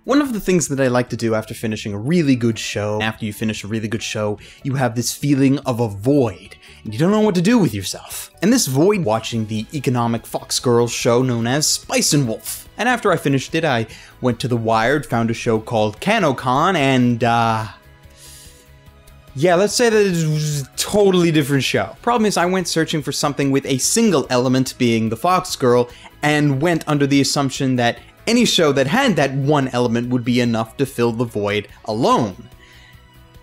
One of the things that I like to do after finishing a really good show, after you finish a really good show, you have this feeling of a void, and you don't know what to do with yourself. And this void, watching the economic Fox Girls show known as Spice and Wolf. And after I finished it, I went to The Wired, found a show called CanoCon, and yeah, let's say that it was a totally different show. Problem is, I went searching for something with a single element, being the Fox Girl, and went under the assumption that any show that had that one element would be enough to fill the void alone.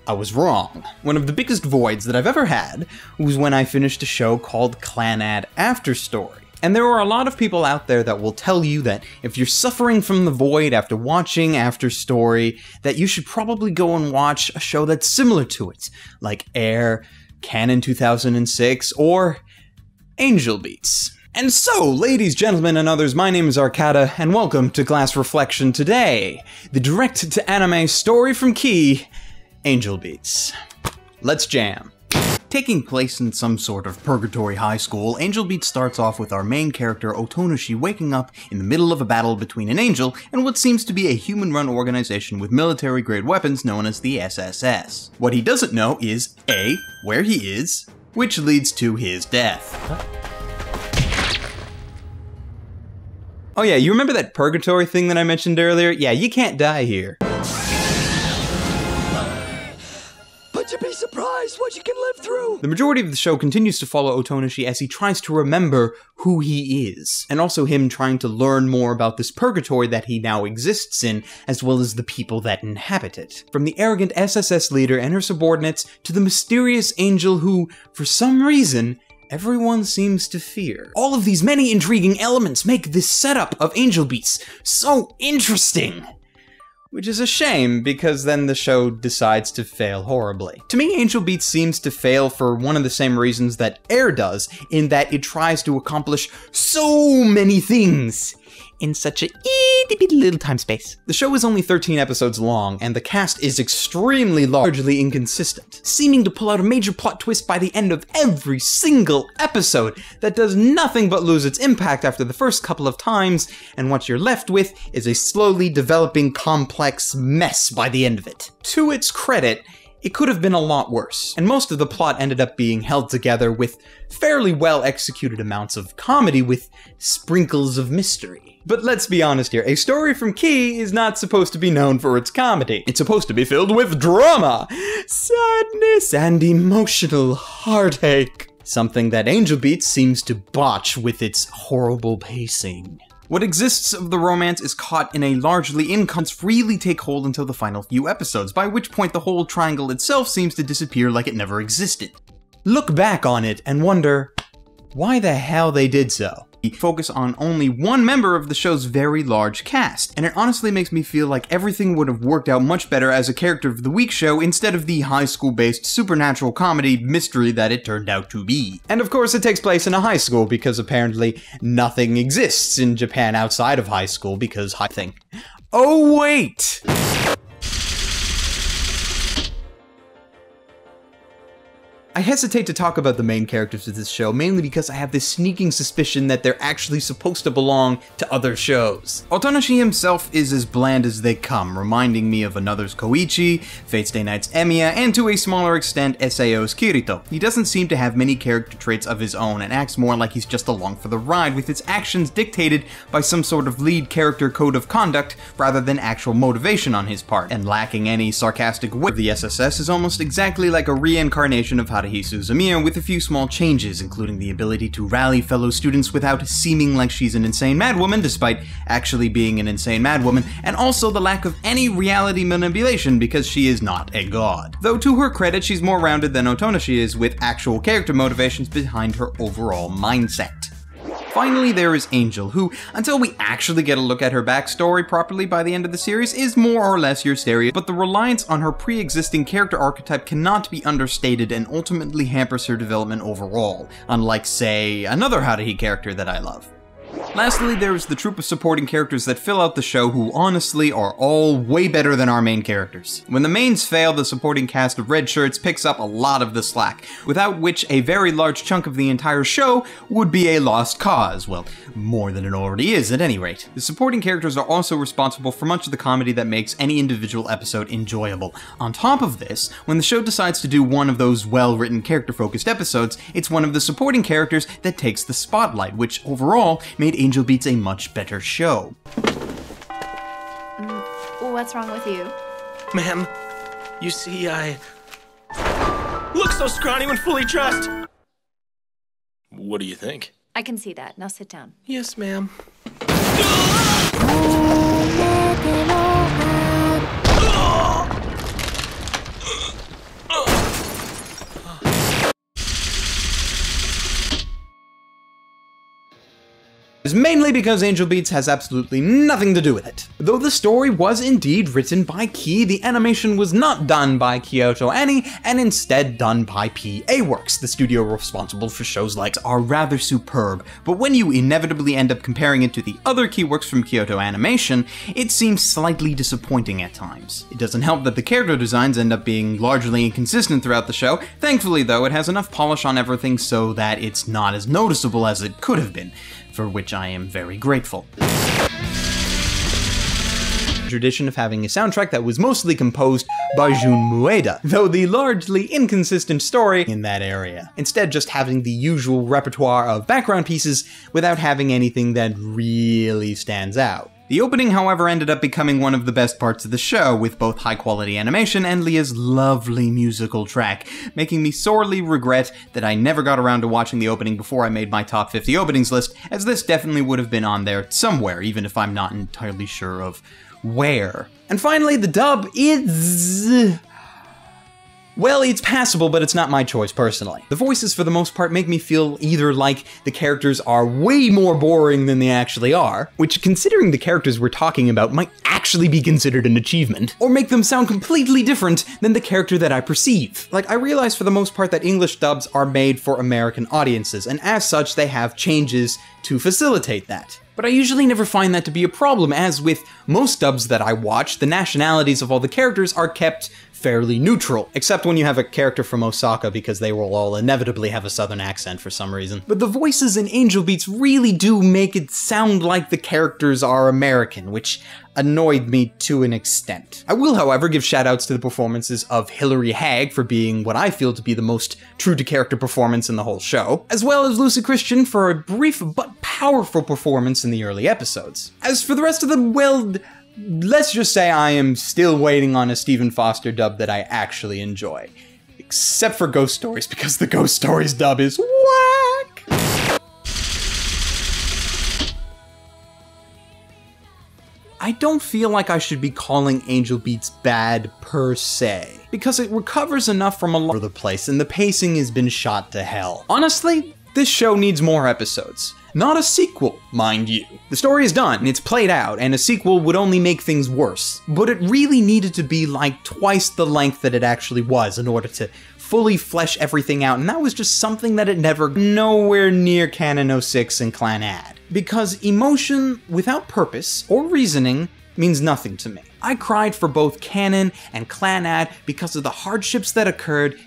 I was wrong. One of the biggest voids that I've ever had was when I finished a show called Clannad Afterstory. And there are a lot of people out there that will tell you that if you're suffering from the void after watching Afterstory, that you should probably go and watch a show that's similar to it, like Air, Canon 2006, or Angel Beats. And so, ladies, gentlemen, and others, my name is Arcada, and welcome to Glass Reflection today, the direct-to-anime story from Key, Angel Beats. Let's jam. Taking place in some sort of purgatory high school, Angel Beats starts off with our main character Otonashi waking up in the middle of a battle between an angel and what seems to be a human-run organization with military-grade weapons known as the SSS. What he doesn't know is A, where he is, which leads to his death. Oh yeah, you remember that purgatory thing that I mentioned earlier? Yeah, you can't die here. But you'd be surprised what you can live through! The majority of the show continues to follow Otonashi as he tries to remember who he is, and also him trying to learn more about this purgatory that he now exists in, as well as the people that inhabit it. From the arrogant SSS leader and her subordinates, to the mysterious angel who, for some reason, everyone seems to fear. All of these many intriguing elements make this setup of Angel Beats so interesting. Which is a shame, because then the show decides to fail horribly. To me, Angel Beats seems to fail for one of the same reasons that Air does, in that it tries to accomplish so many things in such a itty-bitty little time space. The show is only 13 episodes long, and the cast is extremely largely inconsistent, seeming to pull out a major plot twist by the end of every single episode that does nothing but lose its impact after the first couple of times, and what you're left with is a slowly developing complex mess by the end of it. To its credit, it could have been a lot worse, and most of the plot ended up being held together with fairly well-executed amounts of comedy with sprinkles of mystery. But let's be honest here, a story from Key is not supposed to be known for its comedy. It's supposed to be filled with drama, sadness, and emotional heartache. Something that Angel Beats seems to botch with its horrible pacing. What exists of the romance is caught in a largely really take hold until the final few episodes, by which point the whole triangle itself seems to disappear like it never existed. Look back on it and wonder why the hell they did so. Focus on only one member of the show's very large cast, and it honestly makes me feel like everything would have worked out much better as a character of the week show instead of the high school-based supernatural comedy mystery that it turned out to be. And of course it takes place in a high school because apparently nothing exists in Japan outside of high school because Oh wait! I hesitate to talk about the main characters of this show, mainly because I have this sneaking suspicion that they're actually supposed to belong to other shows. Otonashi himself is as bland as they come, reminding me of Another's Koichi, Fate Stay Night's Emiya, and to a smaller extent, SAO's Kirito. He doesn't seem to have many character traits of his own, and acts more like he's just along for the ride, with his actions dictated by some sort of lead character code of conduct, rather than actual motivation on his part. And lacking any sarcastic wit, the SSS is almost exactly like a reincarnation of Haruhi Suzumiya, with a few small changes, including the ability to rally fellow students without seeming like she's an insane madwoman, despite actually being an insane madwoman, and also the lack of any reality manipulation because she is not a god. Though to her credit, she's more rounded than Otonashi is, with actual character motivations behind her overall mindset. Finally, there is Angel, who, until we actually get a look at her backstory properly by the end of the series, is more or less your stereo, but the reliance on her pre-existing character archetype cannot be understated and ultimately hampers her development overall, unlike, say, another Haruhi character that I love. Lastly, there is the troupe of supporting characters that fill out the show who honestly are all way better than our main characters. When the mains fail, the supporting cast of red shirts picks up a lot of the slack, without which a very large chunk of the entire show would be a lost cause. Well, more than it already is at any rate. The supporting characters are also responsible for much of the comedy that makes any individual episode enjoyable. On top of this, when the show decides to do one of those well-written character-focused episodes, it's one of the supporting characters that takes the spotlight, which overall made Angel Beats a much better show. What's wrong with you? Ma'am, you see, I look so scrawny when fully dressed. What do you think? I can see that. Now sit down. Yes, ma'am. Is mainly because Angel Beats has absolutely nothing to do with it. Though the story was indeed written by Key, the animation was not done by Kyoto Ani, and instead done by PA Works. The studio responsible for shows like are rather superb, but when you inevitably end up comparing it to the other Key works from Kyoto Animation, it seems slightly disappointing at times. It doesn't help that the character designs end up being largely inconsistent throughout the show. Thankfully though, it has enough polish on everything so that it's not as noticeable as it could have been, for which I am very grateful. Tradition of having a soundtrack that was mostly composed by Jun Mueda, though the largely inconsistent story in that area. Instead, just having the usual repertoire of background pieces without having anything that really stands out. The opening, however, ended up becoming one of the best parts of the show, with both high-quality animation and Leah's lovely musical track, making me sorely regret that I never got around to watching the opening before I made my top 50 openings list, as this definitely would have been on there somewhere, even if I'm not entirely sure of where. And finally, the dub is... well, it's passable, but it's not my choice personally. The voices, for the most part, make me feel either like the characters are way more boring than they actually are, which, considering the characters we're talking about, might actually be considered an achievement, or make them sound completely different than the character that I perceive. Like, I realize for the most part that English dubs are made for American audiences, and as such, they have changes to facilitate that. But I usually never find that to be a problem, as with most dubs that I watch, the nationalities of all the characters are kept fairly neutral, except when you have a character from Osaka because they will all inevitably have a southern accent for some reason. But the voices in Angel Beats really do make it sound like the characters are American, which annoyed me to an extent. I will, however, give shoutouts to the performances of Hilary Hagg for being what I feel to be the most true-to-character performance in the whole show, as well as Lucy Christian for a brief but powerful performance in the early episodes. As for the rest of them, well, let's just say I am still waiting on a Stephen Foster dub that I actually enjoy. Except for Ghost Stories, because the Ghost Stories dub is whack! I don't feel like I should be calling Angel Beats bad per se, because it recovers enough from a lot of the place and the pacing has been shot to hell. Honestly, this show needs more episodes. Not a sequel, mind you. The story is done, it's played out, and a sequel would only make things worse. But it really needed to be like twice the length that it actually was in order to fully flesh everything out, and that was just something that it never nowhere near Canon 06 and Clannad. Because emotion without purpose or reasoning means nothing to me. I cried for both Canon and Clannad because of the hardships that occurred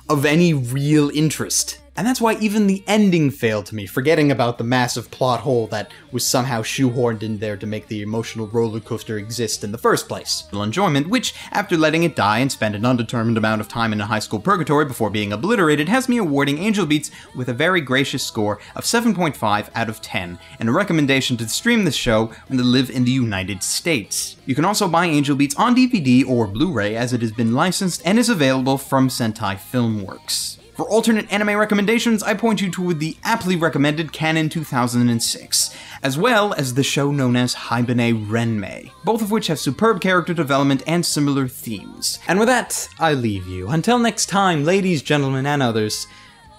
of any real interest. And that's why even the ending failed to me, forgetting about the massive plot hole that was somehow shoehorned in there to make the emotional roller coaster exist in the first place. Enjoyment, which, after letting it die and spend an undetermined amount of time in a high school purgatory before being obliterated, has me awarding Angel Beats with a very gracious score of 7.5 out of 10, and a recommendation to stream this show when they live in the United States. You can also buy Angel Beats on DVD or Blu-ray, as it has been licensed and is available from Sentai Filmworks. For alternate anime recommendations, I point you to the aptly recommended Canon 2006, as well as the show known as Haibane Renmei, both of which have superb character development and similar themes. And with that, I leave you. Until next time, ladies, gentlemen, and others,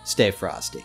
stay frosty.